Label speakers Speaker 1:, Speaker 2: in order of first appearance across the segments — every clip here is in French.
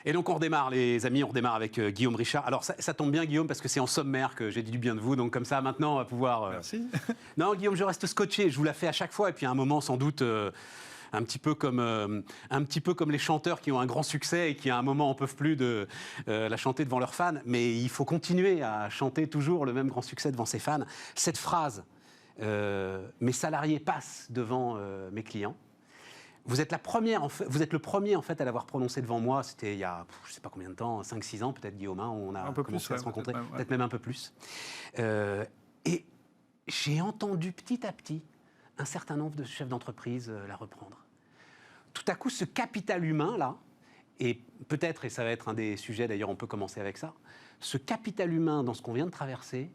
Speaker 1: Et donc on redémarre, les amis, on redémarre avec Guillaume Richard. Alors ça tombe bien, Guillaume, parce que c'est en sommaire que j'ai dit du bien de vous, donc comme ça, maintenant, on va pouvoir...
Speaker 2: Merci.
Speaker 1: Non, Guillaume, je reste scotché, je vous la fais à chaque fois, et puis à un moment, sans doute, un petit peu comme les chanteurs qui ont un grand succès et qui, à un moment, en peuvent plus de la chanter devant leurs fans, mais il faut continuer à chanter toujours le même grand succès devant ses fans. Cette phrase, mes salariés passent devant mes clients. Vous êtes le premier en fait à l'avoir prononcé devant moi. C'était il y a, je ne sais pas combien de temps, 5-6 ans peut-être, Guillaume, où on a commencé à se rencontrer, peut-être même un peu plus. Et j'ai entendu petit à petit un certain nombre de chefs d'entreprise la reprendre. Tout à coup, ce capital humain là, et peut-être, et ça va être un des sujets, d'ailleurs, on peut commencer avec ça, ce capital humain dans ce qu'on vient de traverser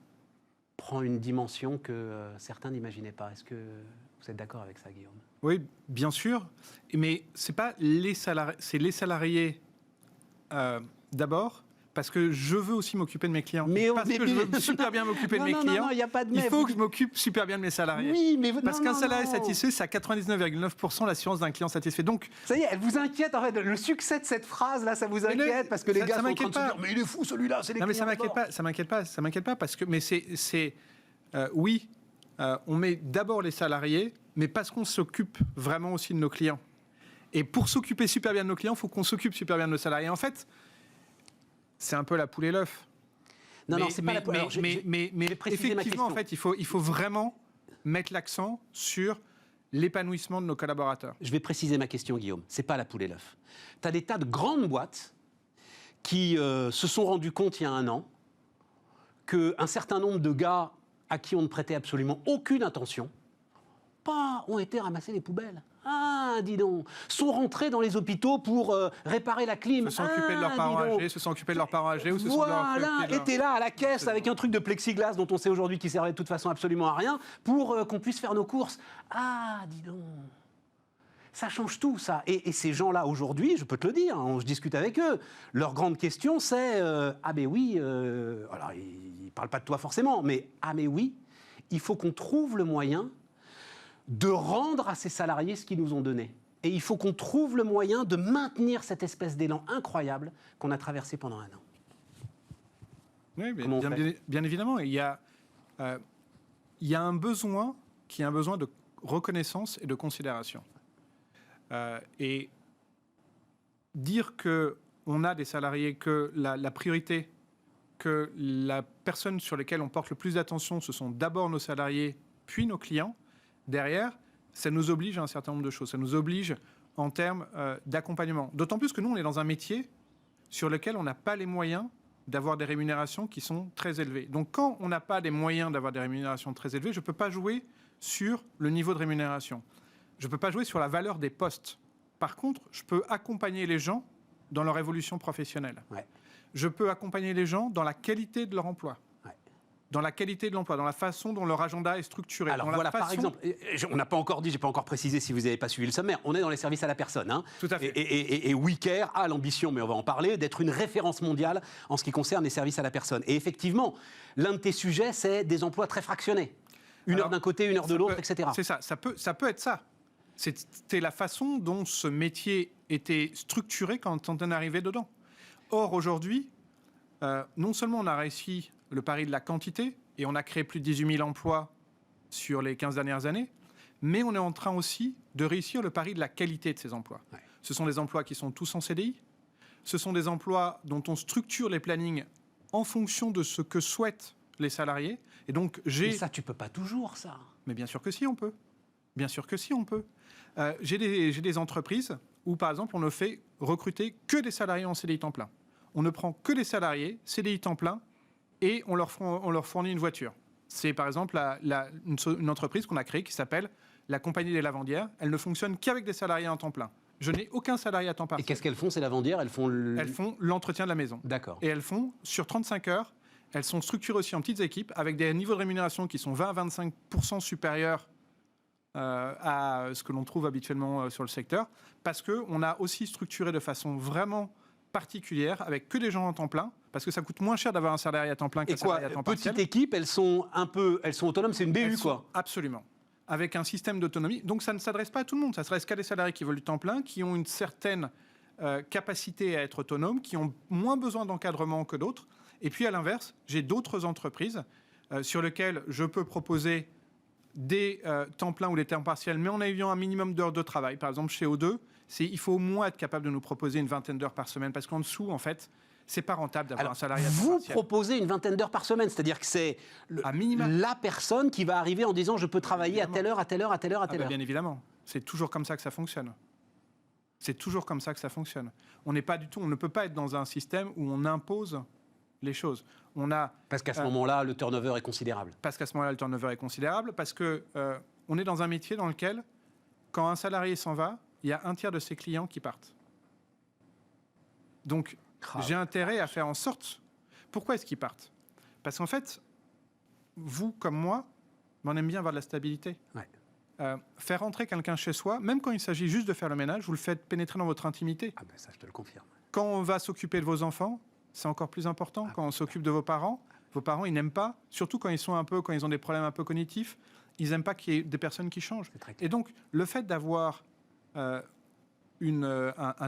Speaker 1: prend une dimension que certains n'imaginaient pas. Est-ce que vous êtes d'accord avec ça, Guillaume ?
Speaker 2: Oui, bien sûr, mais c'est pas les salariés, c'est les salariés d'abord, parce que je veux aussi m'occuper de mes clients. Parce que je veux super bien m'occuper de mes clients.
Speaker 1: Non, y a pas de
Speaker 2: il faut que je m'occupe super bien de mes salariés.
Speaker 1: Oui, mais
Speaker 2: parce qu'un salarié satisfait, c'est à 99,9% l'assurance d'un client satisfait. Donc,
Speaker 1: ça y est, elle vous inquiète en fait. Le succès de cette phrase là, ça vous inquiète parce que les gars sont en train de se dire, mais il est fou celui-là, c'est les clients.
Speaker 2: Non, mais ça m'inquiète pas, parce que, mais oui. On met d'abord les salariés, mais parce qu'on s'occupe vraiment aussi de nos clients. Et pour s'occuper super bien de nos clients, il faut qu'on s'occupe super bien de nos salariés. En fait, c'est un peu la poule et l'œuf.
Speaker 1: Non, c'est pas la poule.
Speaker 2: Mais effectivement, en fait, il faut vraiment mettre l'accent sur l'épanouissement de nos collaborateurs.
Speaker 1: Je vais préciser ma question, Guillaume. C'est pas la poule et l'œuf. Tu as des tas de grandes boîtes qui se sont rendues compte il y a 1 an qu'un certain nombre de gars à qui on ne prêtait absolument aucune attention, ont été ramasser les poubelles. Ah, dis donc. Sont rentrés dans les hôpitaux pour réparer la clim.
Speaker 2: Se sont occupés de leurs parents âgés, se sont occupés de leurs parents âgés, ou se sont
Speaker 1: étaient là à la caisse avec un truc de plexiglas dont on sait aujourd'hui qu'il servait de toute façon absolument à rien pour qu'on puisse faire nos courses. Ah, dis donc. Ça change tout, ça. Et ces gens-là, aujourd'hui, je peux te le dire, je discute avec eux, leur grande question, c'est ah ben oui, alors ils ne parlent pas de toi forcément, mais ah mais oui, il faut qu'on trouve le moyen de rendre à ces salariés ce qu'ils nous ont donné. Et il faut qu'on trouve le moyen de maintenir cette espèce d'élan incroyable qu'on a traversé pendant 1 an.
Speaker 2: Oui, mais bien évidemment, il y a un besoin qui est un besoin de reconnaissance et de considération. Et dire qu'on a des salariés, que la priorité, que la personne sur laquelle on porte le plus d'attention, ce sont d'abord nos salariés, puis nos clients, derrière, ça nous oblige à un certain nombre de choses. Ça nous oblige en termes d'accompagnement. D'autant plus que nous, on est dans un métier sur lequel on n'a pas les moyens d'avoir des rémunérations qui sont très élevées. Donc quand on n'a pas les moyens d'avoir des rémunérations très élevées, je ne peux pas jouer sur le niveau de rémunération. Je ne peux pas jouer sur la valeur des postes. Par contre, je peux accompagner les gens dans leur évolution professionnelle. Ouais. Je peux accompagner les gens dans la qualité de leur emploi. Ouais. Dans la qualité de l'emploi, dans la façon dont leur agenda est structuré.
Speaker 1: Alors voilà, par exemple, on n'a pas encore dit, j'ai pas encore précisé si vous n'avez pas suivi le sommaire, on est dans les services à la personne. Hein,
Speaker 2: tout à fait.
Speaker 1: Et WeCare a l'ambition, mais on va en parler, d'être une référence mondiale en ce qui concerne les services à la personne. Et effectivement, l'un de tes sujets, c'est des emplois très fractionnés. Une heure d'un côté, une heure de l'autre, etc.
Speaker 2: C'est ça, ça peut être ça. C'était la façon dont ce métier était structuré quand on est arrivé dedans. Or, aujourd'hui, non seulement on a réussi le pari de la quantité, et on a créé plus de 18 000 emplois sur les 15 dernières années, mais on est en train aussi de réussir le pari de la qualité de ces emplois. Ouais. Ce sont des emplois qui sont tous en CDI, ce sont des emplois dont on structure les plannings en fonction de ce que souhaitent les salariés. Et donc,
Speaker 1: mais ça, tu peux pas toujours, ça.
Speaker 2: Mais bien sûr que si, on peut. Bien sûr que si, on peut. J'ai des entreprises où, par exemple, on ne fait recruter que des salariés en CDI temps plein. On ne prend que des salariés CDI temps plein et on leur fournit une voiture. C'est, par exemple, une entreprise qu'on a créée qui s'appelle la Compagnie des Lavandières. Elle ne fonctionne qu'avec des salariés en temps plein. Je n'ai aucun salarié à temps partiel.
Speaker 1: Et qu'est-ce qu'elles font, ces lavandières ? Elles font
Speaker 2: l'entretien de la maison.
Speaker 1: D'accord.
Speaker 2: Et elles font, sur 35 heures, elles sont structurées aussi en petites équipes avec des niveaux de rémunération qui sont 20 à 25% supérieurs à ce que l'on trouve habituellement sur le secteur, parce qu'on a aussi structuré de façon vraiment particulière, avec que des gens en temps plein, parce que ça coûte moins cher d'avoir un salarié à temps plein qu'un salarié à temps partiel.
Speaker 1: Petite équipe, elles sont autonomes, c'est une BU, quoi.
Speaker 2: Absolument. Avec un système d'autonomie. Donc ça ne s'adresse pas à tout le monde, ça s'adresse qu'à des salariés qui veulent du temps plein, qui ont une certaine capacité à être autonomes, qui ont moins besoin d'encadrement que d'autres. Et puis, à l'inverse, j'ai d'autres entreprises sur lesquelles je peux proposer des temps pleins ou des temps partiels, mais en ayant un minimum d'heures de travail. Par exemple, chez O2, il faut au moins être capable de nous proposer une vingtaine d'heures par semaine, parce qu'en dessous, en fait, c'est pas rentable d'avoir un salarié à temps
Speaker 1: vous
Speaker 2: partiel.
Speaker 1: proposez une vingtaine d'heures par semaine, c'est-à-dire que c'est la personne qui va arriver en disant je peux travailler à telle heure, à telle heure, à telle heure, à telle heure.
Speaker 2: Bien évidemment, c'est toujours comme ça que ça fonctionne. C'est toujours comme ça que ça fonctionne. On n'est pas du tout, on ne peut pas être dans un système où on impose les choses.
Speaker 1: Parce qu'à ce moment-là, le turnover est considérable.
Speaker 2: Parce qu'à ce moment-là, le turnover est considérable, parce que on est dans un métier dans lequel, quand un salarié s'en va, il y a un tiers de ses clients qui partent. Donc, j'ai intérêt à faire en sorte... Pourquoi est-ce qu'ils partent? Parce qu'en fait, vous, comme moi, on aime bien avoir de la stabilité.
Speaker 1: Ouais.
Speaker 2: Faire rentrer quelqu'un chez soi, même quand il s'agit juste de faire le ménage, vous le faites pénétrer dans votre intimité.
Speaker 1: Ah ben ça, je te le confirme.
Speaker 2: Quand on va s'occuper de vos enfants, c'est encore plus important. Quand on s'occupe de vos parents, ils n'aiment pas, surtout quand ils ont des problèmes un peu cognitifs, ils n'aiment pas qu'il y ait des personnes qui changent. Et donc, le fait d'avoir un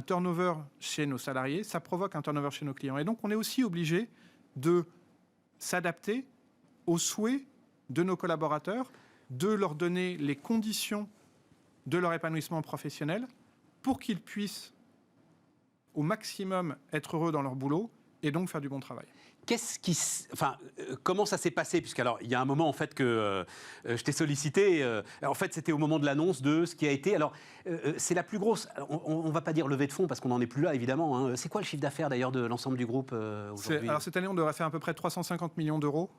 Speaker 2: turnover chez nos salariés, ça provoque un turnover chez nos clients. Et donc, on est aussi obligé de s'adapter aux souhaits de nos collaborateurs, de leur donner les conditions de leur épanouissement professionnel pour qu'ils puissent au maximum être heureux dans leur boulot et donc faire du bon travail.
Speaker 1: Comment ça s'est passé? Puisqu'alors, il y a un moment en fait que je t'ai sollicité. En fait, c'était au moment de l'annonce de ce qui a été. Alors, c'est la plus grosse. On va pas dire levée de fonds parce qu'on n'en est plus là, évidemment. Hein. C'est quoi le chiffre d'affaires d'ailleurs de l'ensemble du groupe aujourd'hui?
Speaker 2: Alors cette année, on devrait faire à peu près 350 millions d'euros.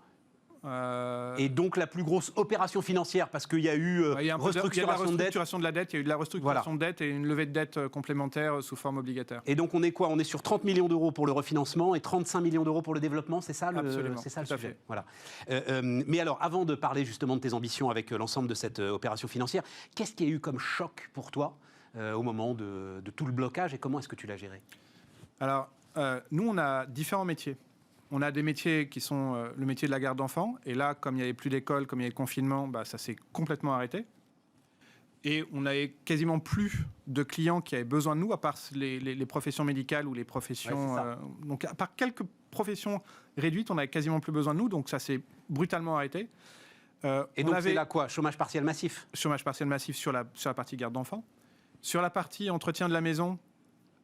Speaker 1: Et donc la plus grosse opération financière, parce qu'il y a eu restructuration de dette.
Speaker 2: Il y a eu de la restructuration de dette et une levée de dette complémentaire sous forme obligataire.
Speaker 1: Et donc on est quoi? On est sur 30 millions d'euros pour le refinancement et 35 millions d'euros pour le développement, c'est ça
Speaker 2: Absolument,
Speaker 1: c'est ça le
Speaker 2: tout à
Speaker 1: sujet.
Speaker 2: fait.
Speaker 1: Voilà. Mais alors, avant de parler justement de tes ambitions avec l'ensemble de cette opération financière, qu'est-ce qu'il y a eu comme choc pour toi au moment de tout le blocage et comment est-ce que tu l'as géré?
Speaker 2: Alors, nous, on a différents métiers. On a des métiers qui sont le métier de la garde d'enfants. Et là, comme il n'y avait plus d'école, comme il y avait le confinement, ça s'est complètement arrêté. Et on n'avait quasiment plus de clients qui avaient besoin de nous, à part les professions médicales ou les professions... donc, à part quelques professions réduites, on n'avait quasiment plus besoin de nous. Donc, ça s'est brutalement arrêté.
Speaker 1: Et donc, c'est là quoi? Chômage partiel massif?
Speaker 2: Chômage partiel massif sur la partie garde d'enfants. Sur la partie entretien de la maison,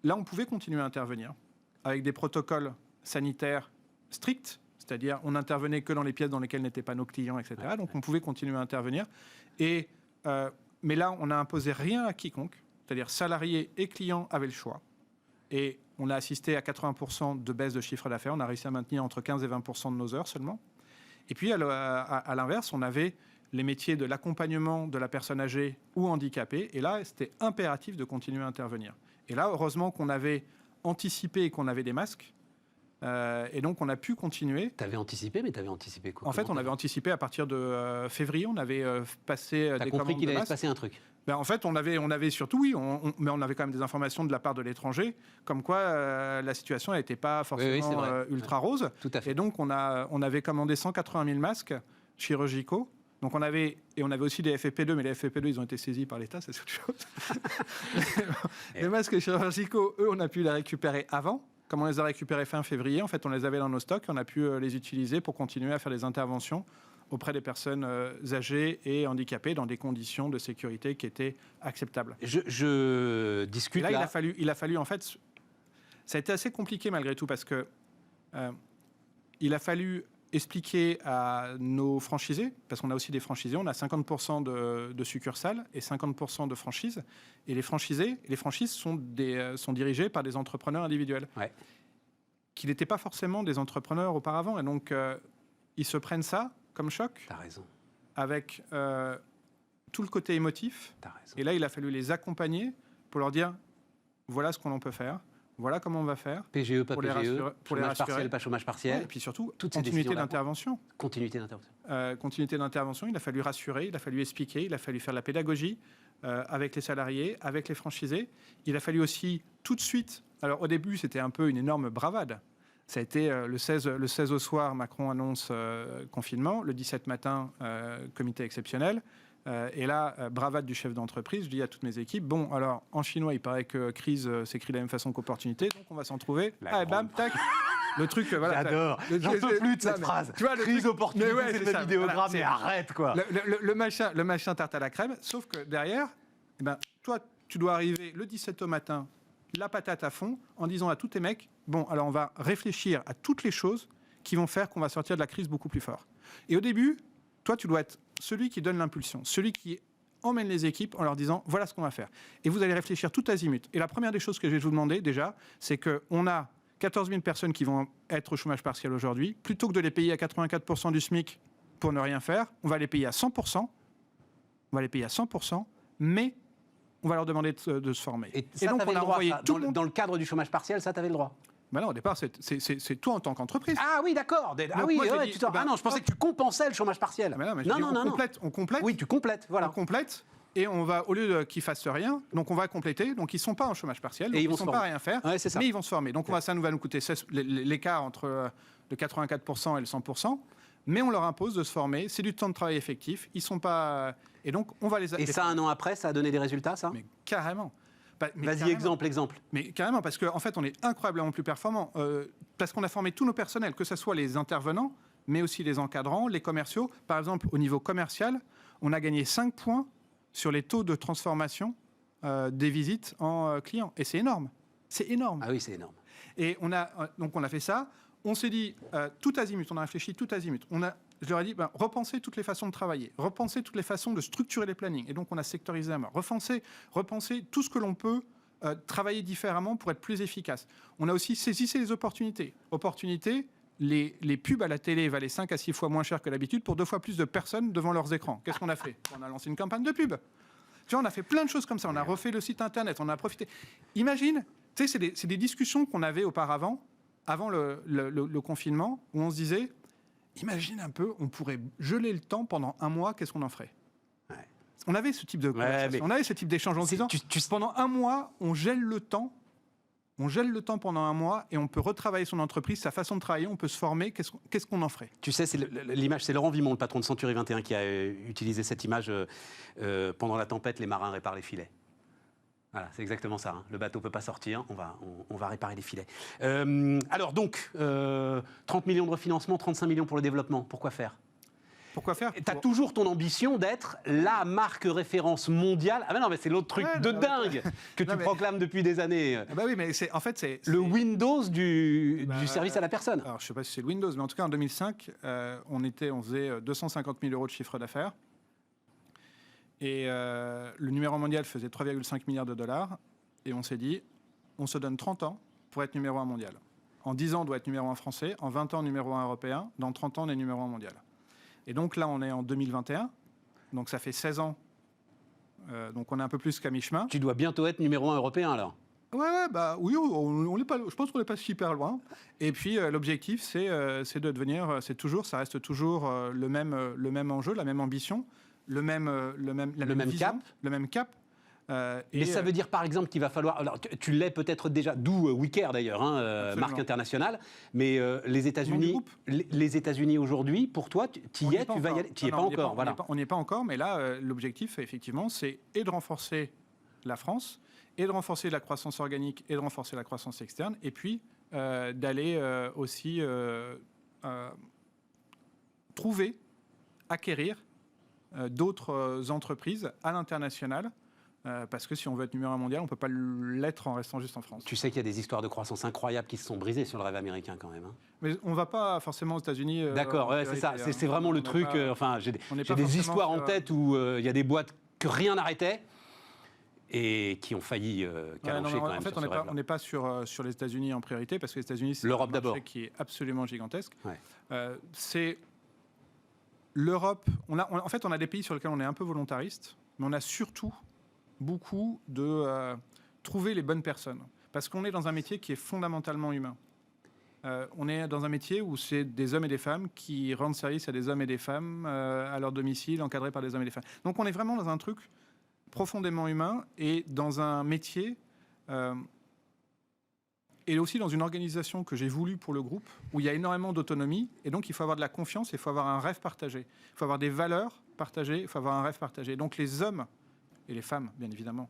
Speaker 2: là, on pouvait continuer à intervenir avec des protocoles sanitaires strict, c'est-à-dire on n'intervenait que dans les pièces dans lesquelles n'étaient pas nos clients, etc. Donc on pouvait continuer à intervenir. Mais là, on n'a imposé rien à quiconque, c'est-à-dire salariés et clients avaient le choix. Et on a assisté à 80% de baisse de chiffre d'affaires. On a réussi à maintenir entre 15 et 20% de nos heures seulement. Et puis à l'inverse, on avait les métiers de l'accompagnement de la personne âgée ou handicapée. Et là, c'était impératif de continuer à intervenir. Et là, heureusement qu'on avait anticipé et qu'on avait des masques. Et donc, on a pu continuer.
Speaker 1: Tu avais anticipé, mais tu avais anticipé quoi?
Speaker 2: En fait, on avait anticipé à partir de février. On avait passé des commandes de masques.
Speaker 1: Tu as compris qu'il allait se passer un truc?
Speaker 2: En fait, on avait surtout, oui, mais on avait quand même des informations de la part de l'étranger, comme quoi la situation n'était pas forcément ultra rose.
Speaker 1: Tout à fait.
Speaker 2: Et donc, on avait commandé 180 000 masques chirurgicaux. Donc on avait aussi des FFP2, mais les FFP2, ils ont été saisis par l'État, c'est autre chose. Les masques chirurgicaux, eux, on a pu les récupérer avant. Comme on les a récupérés fin février, en fait, on les avait dans nos stocks, on a pu les utiliser pour continuer à faire des interventions auprès des personnes âgées et handicapées dans des conditions de sécurité qui étaient acceptables.
Speaker 1: Je discute
Speaker 2: là. Il a fallu, en fait, ça a été assez compliqué malgré tout parce que il a fallu expliquer à nos franchisés, parce qu'on a aussi des franchisés, on a 50% de succursales et 50% de franchises. Et les franchises sont dirigées par des entrepreneurs individuels, qui n'étaient pas forcément des entrepreneurs auparavant. Et donc, ils se prennent ça comme choc.
Speaker 1: T'as raison.
Speaker 2: Avec tout le côté émotif.
Speaker 1: T'as raison.
Speaker 2: Et là, il a fallu les accompagner pour leur dire, voilà ce qu'on peut faire. Voilà comment on va faire.
Speaker 1: PGE, pas
Speaker 2: pour
Speaker 1: PGE,
Speaker 2: pour les
Speaker 1: chômage partiel, pas chômage partiel.
Speaker 2: Et puis surtout,
Speaker 1: toutes
Speaker 2: continuité d'intervention.
Speaker 1: Continuité d'intervention.
Speaker 2: Continuité d'intervention, il a fallu rassurer, il a fallu expliquer, il a fallu faire de la pédagogie avec les salariés, avec les franchisés. Il a fallu aussi tout de suite... Alors au début, c'était un peu une énorme bravade. Ça a été le 16 au soir, Macron annonce confinement. Le 17 matin, comité exceptionnel. Et là, bravade du chef d'entreprise, je dis à toutes mes équipes, bon, alors, en chinois, il paraît que crise s'écrit de la même façon qu'opportunité, donc on va s'en trouver. Allez, bam, tac. Le truc, voilà.
Speaker 1: J'adore. J'en peux plus de cette phrase.
Speaker 2: Tu vois,
Speaker 1: crise, opportunité, c'est le même idéogramme,
Speaker 2: voilà,
Speaker 1: mais arrête, quoi.
Speaker 2: Le machin tarte à la crème, sauf que derrière, eh ben, toi, tu dois arriver le 17 au matin, la patate à fond, en disant à tous tes mecs, bon, alors on va réfléchir à toutes les choses qui vont faire qu'on va sortir de la crise beaucoup plus fort. Et au début, toi, tu dois être celui qui donne l'impulsion, celui qui emmène les équipes en leur disant, voilà ce qu'on va faire. Et vous allez réfléchir tout azimut. Et la première des choses que je vais vous demander, déjà, c'est qu'on a 14 000 personnes qui vont être au chômage partiel aujourd'hui. Plutôt que de les payer à 84% du SMIC pour ne rien faire, on va les payer à 100%. On va les payer à 100%, mais on va leur demander de se former.
Speaker 1: Et ça, donc, on a envoyé tout le monde. Dans le cadre du chômage partiel, ça, tu avais le droit?
Speaker 2: Ben non, au départ, c'est toi en tant qu'entreprise.
Speaker 1: Ah oui, d'accord. Ah oui, ah non, je pensais que tu compensais le chômage partiel.
Speaker 2: Ah non, on complète.
Speaker 1: Oui, tu complètes, voilà.
Speaker 2: On complète. Et on va, au lieu qu'ils fassent rien, donc on va compléter. Donc ils ne sont pas en chômage partiel, donc ils ne sont pas à rien faire, mais ils vont se former. Donc ça nous va nous coûter l'écart entre le 84% et le 100%, mais on leur impose de se former. C'est du temps de travail effectif. Ils sont pas... Et donc on va les...
Speaker 1: Et ça, un an après, ça a donné des résultats, ça?
Speaker 2: Mais carrément.
Speaker 1: Vas-y, exemple.
Speaker 2: Mais carrément, parce qu'en fait, on est incroyablement plus performant. Parce qu'on a formé tous nos personnels, que ce soit les intervenants, mais aussi les encadrants, les commerciaux. Par exemple, au niveau commercial, on a gagné 5 points sur les taux de transformation des visites en clients. Et c'est énorme. C'est énorme.
Speaker 1: Ah oui, c'est énorme.
Speaker 2: Et on a fait ça. On s'est dit, tout azimut, on a réfléchi tout azimut. Je leur ai dit, repensez toutes les façons de travailler, repensez toutes les façons de structurer les plannings. Et donc, on a sectorisé à mort. Repensez tout ce que l'on peut travailler différemment pour être plus efficace. On a aussi saisi les opportunités. Les pubs à la télé valaient 5 à 6 fois moins cher que d'habitude pour 2 fois plus de personnes devant leurs écrans. Qu'est-ce qu'on a fait? On a lancé une campagne de pub. Tu vois, on a fait plein de choses comme ça. On a refait le site internet, on a profité. Imagine, tu sais, c'est des discussions qu'on avait auparavant, avant le confinement, où on se disait, imagine un peu, on pourrait geler le temps pendant un mois, qu'est-ce qu'on en ferait? On avait ce type de conversation, on avait ce type d'échange en se disant, pendant un mois, on gèle le temps. On gèle le temps pendant un mois et on peut retravailler son entreprise, sa façon de travailler, on peut se former. Qu'est-ce qu'on en ferait? Tu sais,
Speaker 1: l'image, c'est Laurent Vimont, le patron de Century 21, qui a utilisé cette image pendant la tempête, les marins réparent les filets. Voilà, c'est exactement ça. Hein. Le bateau ne peut pas sortir, on va réparer les filets. Alors donc, 30 millions de refinancement, 35 millions pour le développement. Pourquoi faire?
Speaker 2: Pourquoi faire?
Speaker 1: Tu as toujours ton ambition d'être la marque référence mondiale. Ah ben non, mais c'est l'autre truc de dingue que tu proclames depuis des années.
Speaker 2: Ah bah oui, mais c'est
Speaker 1: le Windows du service à la personne.
Speaker 2: Alors, je ne sais pas si c'est le Windows, mais en tout cas, en 2005, on faisait 250 000 euros de chiffre d'affaires. Et le numéro mondial faisait 3,5 milliards de dollars. Et on s'est dit, on se donne 30 ans pour être numéro 1 mondial. En 10 ans, on doit être numéro 1 français. En 20 ans, numéro 1 européen. Dans 30 ans, on est numéro 1 mondial. Et donc là, on est en 2021. Donc ça fait 16 ans. Donc on est un peu plus qu'à mi-chemin.
Speaker 1: Tu dois bientôt être numéro 1 européen, alors?
Speaker 2: Oui, on n'est pas, je pense qu'on n'est pas super loin. Et puis l'objectif, c'est de devenir, ça reste toujours le même enjeu, la même ambition, le même cap.
Speaker 1: Mais ça veut dire, par exemple, qu'il va falloir... Alors, tu l'es peut-être déjà, d'où WeCare d'ailleurs, marque internationale, mais les États-Unis aujourd'hui, pour toi, tu y es, tu vas y aller. Tu n'y es pas encore, voilà.
Speaker 2: On n'y est pas encore, mais là, l'objectif, effectivement, c'est de renforcer la France, et de renforcer la croissance organique, et de renforcer la croissance externe, et puis d'aller aussi acquérir d'autres entreprises à l'international. Parce que si on veut être numéro 1 mondial, on ne peut pas l'être en restant juste en France.
Speaker 1: Tu sais qu'il y a des histoires de croissance incroyables qui se sont brisées sur le rêve américain quand même. Hein.
Speaker 2: Mais on ne va pas forcément aux États-Unis.
Speaker 1: D'accord, c'est ça. C'est vraiment le truc. J'ai des histoires en tête où il y a des boîtes que rien n'arrêtait et qui ont failli calancher quand même. En fait,
Speaker 2: on n'est pas sur les États-Unis en priorité parce que les États-Unis, c'est
Speaker 1: l'Europe
Speaker 2: un marché
Speaker 1: d'abord,
Speaker 2: qui est absolument gigantesque.
Speaker 1: Ouais.
Speaker 2: C'est l'Europe. On a des pays sur lesquels on est un peu volontariste, mais on a surtout beaucoup de trouver les bonnes personnes. Parce qu'on est dans un métier qui est fondamentalement humain. On est dans un métier où c'est des hommes et des femmes qui rendent service à des hommes et des femmes à leur domicile, encadrés par des hommes et des femmes. Donc on est vraiment dans un truc profondément humain et dans un métier et aussi dans une organisation que j'ai voulu pour le groupe où il y a énormément d'autonomie et donc il faut avoir de la confiance et il faut avoir un rêve partagé. Il faut avoir des valeurs partagé, il faut avoir un rêve partagé. Donc les hommes et les femmes, bien évidemment,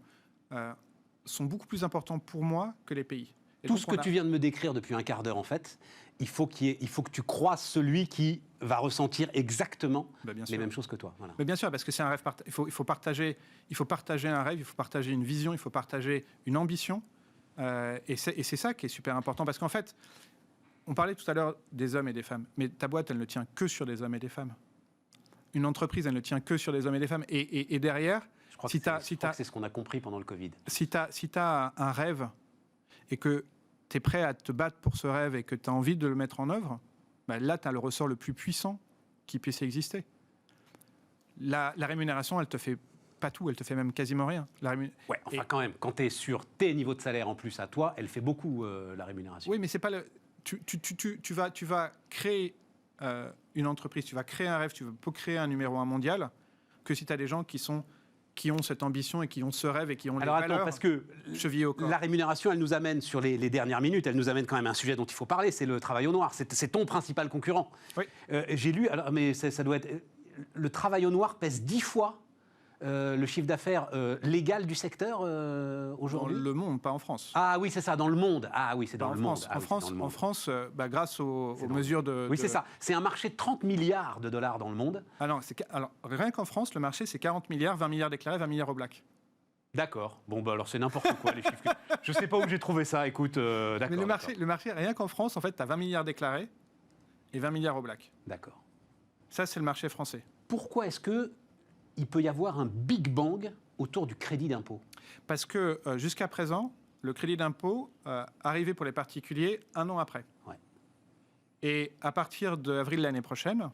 Speaker 2: sont beaucoup plus importants pour moi que les pays. Et
Speaker 1: tout ce que tu viens de me décrire depuis un quart d'heure, en fait, il faut que tu croises celui qui va ressentir exactement les mêmes choses que toi. Voilà.
Speaker 2: Mais bien sûr, parce que c'est un rêve. Il faut partager un rêve, il faut partager une vision, il faut partager une ambition. Et c'est ça qui est super important. Parce qu'en fait, on parlait tout à l'heure des hommes et des femmes, mais ta boîte, elle ne tient que sur des hommes et des femmes. Une entreprise, elle ne tient que sur des hommes et des femmes. Et derrière,
Speaker 1: je crois que c'est ce qu'on a compris pendant le Covid.
Speaker 2: Si tu as un rêve et que tu es prêt à te battre pour ce rêve et que tu as envie de le mettre en œuvre, bah là, tu as le ressort le plus puissant qui puisse exister. La rémunération, elle te fait pas tout, elle te fait même quasiment rien.
Speaker 1: Quand même, quand tu es sur tes niveaux de salaire en plus à toi, elle fait beaucoup, la rémunération.
Speaker 2: Oui, mais c'est pas le... Tu vas créer une entreprise, tu vas créer un rêve, tu peux créer un numéro 1 mondial que si tu as des gens qui ont cette ambition et qui ont ce rêve et qui ont les valeurs
Speaker 1: parce que
Speaker 2: chevillées au corps.
Speaker 1: La rémunération, elle nous amène sur les dernières minutes, elle nous amène quand même à un sujet dont il faut parler, c'est le travail au noir. C'est ton principal concurrent.
Speaker 2: Oui.
Speaker 1: J'ai lu, mais ça doit être... Le travail au noir pèse 10 fois le chiffre d'affaires légal du secteur aujourd'hui.
Speaker 2: Dans le monde, pas en France.
Speaker 1: Ah oui, c'est ça, dans le monde. Ah oui, c'est dans le monde.
Speaker 2: En France, grâce aux mesures de...
Speaker 1: Oui, c'est ça. C'est un marché de 30 milliards de dollars dans le monde.
Speaker 2: Alors, rien qu'en France, le marché, c'est 40 milliards, 20 milliards déclarés, 20 milliards au black.
Speaker 1: D'accord. Bon, alors c'est n'importe quoi, les chiffres. Je ne sais pas où j'ai trouvé ça, écoute, d'accord.
Speaker 2: Mais le marché, rien qu'en France, en fait, tu as 20 milliards déclarés et 20 milliards au black.
Speaker 1: D'accord.
Speaker 2: Ça, c'est le marché français.
Speaker 1: Pourquoi est-ce qu'il peut y avoir un big bang autour du crédit d'impôt?
Speaker 2: Parce que jusqu'à présent, le crédit d'impôt arrivait pour les particuliers 1 an après.
Speaker 1: Ouais.
Speaker 2: Et à partir d'avril de l'année prochaine,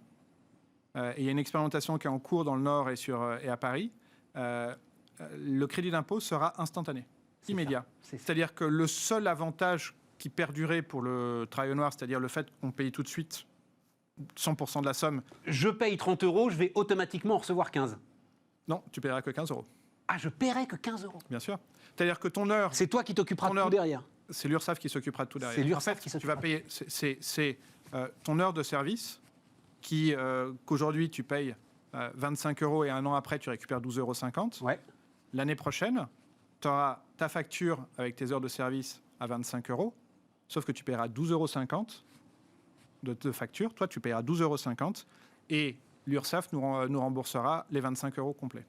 Speaker 2: il y a une expérimentation qui est en cours dans le Nord et à Paris, le crédit d'impôt sera instantané, immédiat. C'est-à-dire que le seul avantage qui perdurait pour le travail au noir, c'est-à-dire le fait qu'on paye tout de suite 100% de la somme.
Speaker 1: Je paye 30 €, je vais automatiquement en recevoir 15.
Speaker 2: Non, tu paieras que 15 €.
Speaker 1: Ah, je paierai que 15 €.
Speaker 2: Bien sûr. C'est-à-dire que ton heure...
Speaker 1: C'est toi qui t'occuperas de tout derrière.
Speaker 2: C'est l'URSSAF qui s'occupera de tout derrière.
Speaker 1: C'est l'URSSAF qui s'occupera.
Speaker 2: Tu vas payer... C'est ton heure de service qu'aujourd'hui tu payes 25 € et 1 an après tu récupères 12,50 €.
Speaker 1: Ouais.
Speaker 2: L'année prochaine, tu auras ta facture avec tes heures de service à 25 €, sauf que tu paieras 12,50 € de facture. Toi, tu paieras 12,50 € et l'URSSAF nous remboursera les 25 € complets.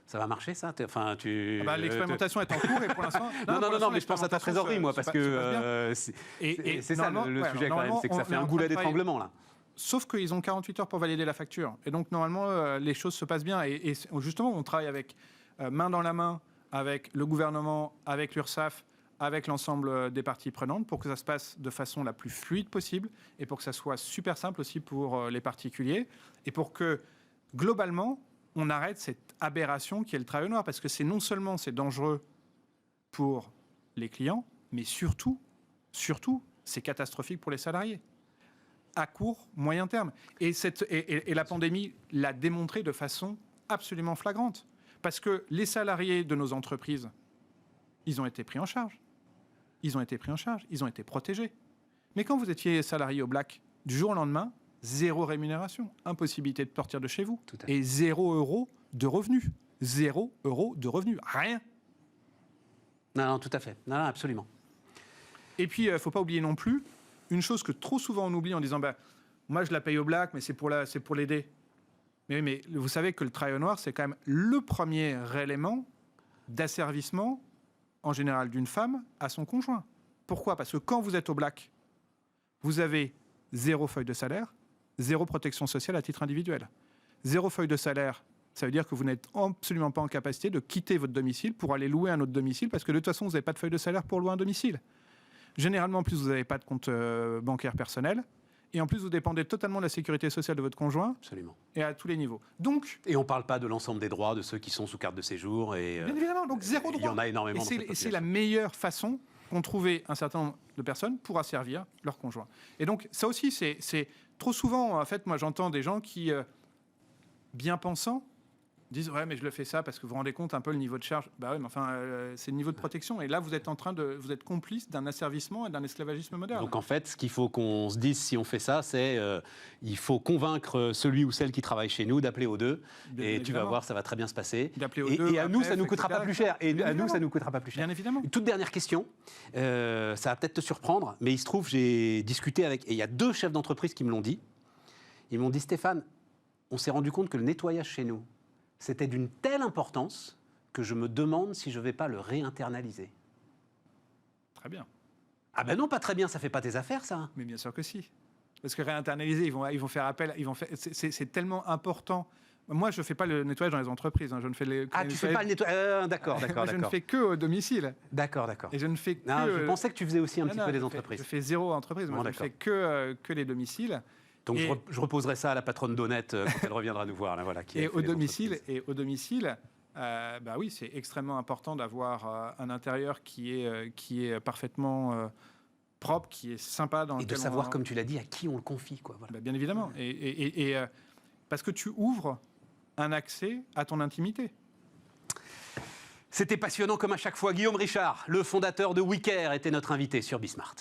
Speaker 1: Ça va marcher, ça? Enfin,
Speaker 2: l'expérimentation est en cours et pour l'instant...
Speaker 1: Non, mais je pense à ta trésorerie, moi, parce que c'est ça le sujet quand même, c'est que ça fait un goulet d'étranglement, là.
Speaker 2: Sauf qu'ils ont 48 heures pour valider la facture. Et donc, normalement, les choses se passent bien. Et justement, on travaille avec main dans la main avec le gouvernement, avec l'URSSAF, avec l'ensemble des parties prenantes pour que ça se passe de façon la plus fluide possible et pour que ça soit super simple aussi pour les particuliers et pour que, globalement, on arrête cette aberration qui est le travail au noir. Parce que c'est non seulement c'est dangereux pour les clients, mais surtout, c'est catastrophique pour les salariés. À court, moyen terme. Et la pandémie l'a démontré de façon absolument flagrante. Parce que les salariés de nos entreprises, ils ont été pris en charge. Ils ont été protégés. Mais quand vous étiez salarié au black, du jour au lendemain, 0 rémunération, impossibilité de sortir de chez vous. Et 0 € de revenus. 0 € de revenus. Rien.
Speaker 1: Non, tout à fait. Non, absolument.
Speaker 2: Et puis, il ne faut pas oublier non plus une chose que trop souvent on oublie en disant moi je la paye au black, mais c'est pour l'aider. Mais vous savez que le travail au noir, c'est quand même le premier élément d'asservissement, en général d'une femme, à son conjoint. Pourquoi? Parce que quand vous êtes au black, vous avez 0 feuille de salaire, 0 protection sociale à titre individuel. 0 feuille de salaire, ça veut dire que vous n'êtes absolument pas en capacité de quitter votre domicile pour aller louer un autre domicile, parce que de toute façon, vous n'avez pas de feuille de salaire pour louer un domicile. Généralement, en plus, vous n'avez pas de compte bancaire personnel. Et en plus, vous dépendez totalement de la sécurité sociale de votre conjoint.
Speaker 1: Absolument.
Speaker 2: Et à tous les niveaux.
Speaker 1: Et on ne parle pas de l'ensemble des droits de ceux qui sont sous carte de séjour. Bien
Speaker 2: évidemment, donc 0 droit.
Speaker 1: Il y en a énormément.
Speaker 2: Et c'est la meilleure façon qu'ont trouvé un certain nombre de personnes pour asservir leur conjoint. Et donc, ça aussi, c'est trop souvent, en fait, moi j'entends des gens qui, bien pensants, disent ouais, mais je le fais ça parce que vous vous rendez compte un peu le niveau de charge. Bah ouais, mais enfin, c'est le niveau de protection. Et là, vous êtes vous êtes complice d'un asservissement et d'un esclavagisme moderne.
Speaker 1: Donc en fait, ce qu'il faut qu'on se dise si on fait ça, c'est il faut convaincre celui ou celle qui travaille chez nous d'appeler aux deux.
Speaker 2: Bien
Speaker 1: Et tu
Speaker 2: évidemment.
Speaker 1: vas voir, ça va très bien se passer.
Speaker 2: D'appeler aux
Speaker 1: Et,
Speaker 2: deux,
Speaker 1: et à nous,
Speaker 2: APF,
Speaker 1: ça nous coûtera
Speaker 2: etc.
Speaker 1: pas plus cher. Et
Speaker 2: Bien
Speaker 1: à nous,
Speaker 2: évidemment.
Speaker 1: ça nous coûtera pas plus cher.
Speaker 2: Bien évidemment.
Speaker 1: Une toute dernière question. Ça va peut-être te surprendre, mais il se trouve, j'ai discuté avec, et il y a 2 chefs d'entreprise qui me l'ont dit. Ils m'ont dit, Stéphane, on s'est rendu compte que le nettoyage chez nous, c'était d'une telle importance que je me demande si je ne vais pas le réinternaliser.
Speaker 2: Très bien.
Speaker 1: Ah ben non, pas très bien, ça fait pas tes affaires, ça.
Speaker 2: Mais bien sûr que si. Parce que réinternaliser, ils vont faire appel, c'est tellement important. Moi, je ne fais pas le nettoyage dans les entreprises. Hein. Je ne fais les,
Speaker 1: Ah, tu fais pas le nettoyage. D'accord.
Speaker 2: Je ne fais que au domicile.
Speaker 1: D'accord.
Speaker 2: Et je ne fais que.
Speaker 1: Non, je pensais que tu faisais aussi un petit peu les entreprises.
Speaker 2: Je fais 0 entreprise. Moi,
Speaker 1: Bon,
Speaker 2: je ne
Speaker 1: d'accord.
Speaker 2: fais que les domiciles.
Speaker 1: Donc
Speaker 2: Et-
Speaker 1: je reposerai ça à la patronne d'Honnête quand elle reviendra nous voir. Là, voilà, qui a
Speaker 2: Et
Speaker 1: fait
Speaker 2: au
Speaker 1: les
Speaker 2: domicile,
Speaker 1: entreprises.
Speaker 2: bah oui, c'est extrêmement important d'avoir un intérieur qui est parfaitement propre, qui est sympa dans
Speaker 1: Et de
Speaker 2: lequel
Speaker 1: savoir, comme tu l'as dit, à qui on le confie. Quoi, voilà.
Speaker 2: Bah, bien évidemment. Et parce que tu ouvres un accès à ton intimité.
Speaker 1: C'était passionnant comme à chaque fois. Guillaume Richard, le fondateur de WeCare, était notre invité sur Bismart.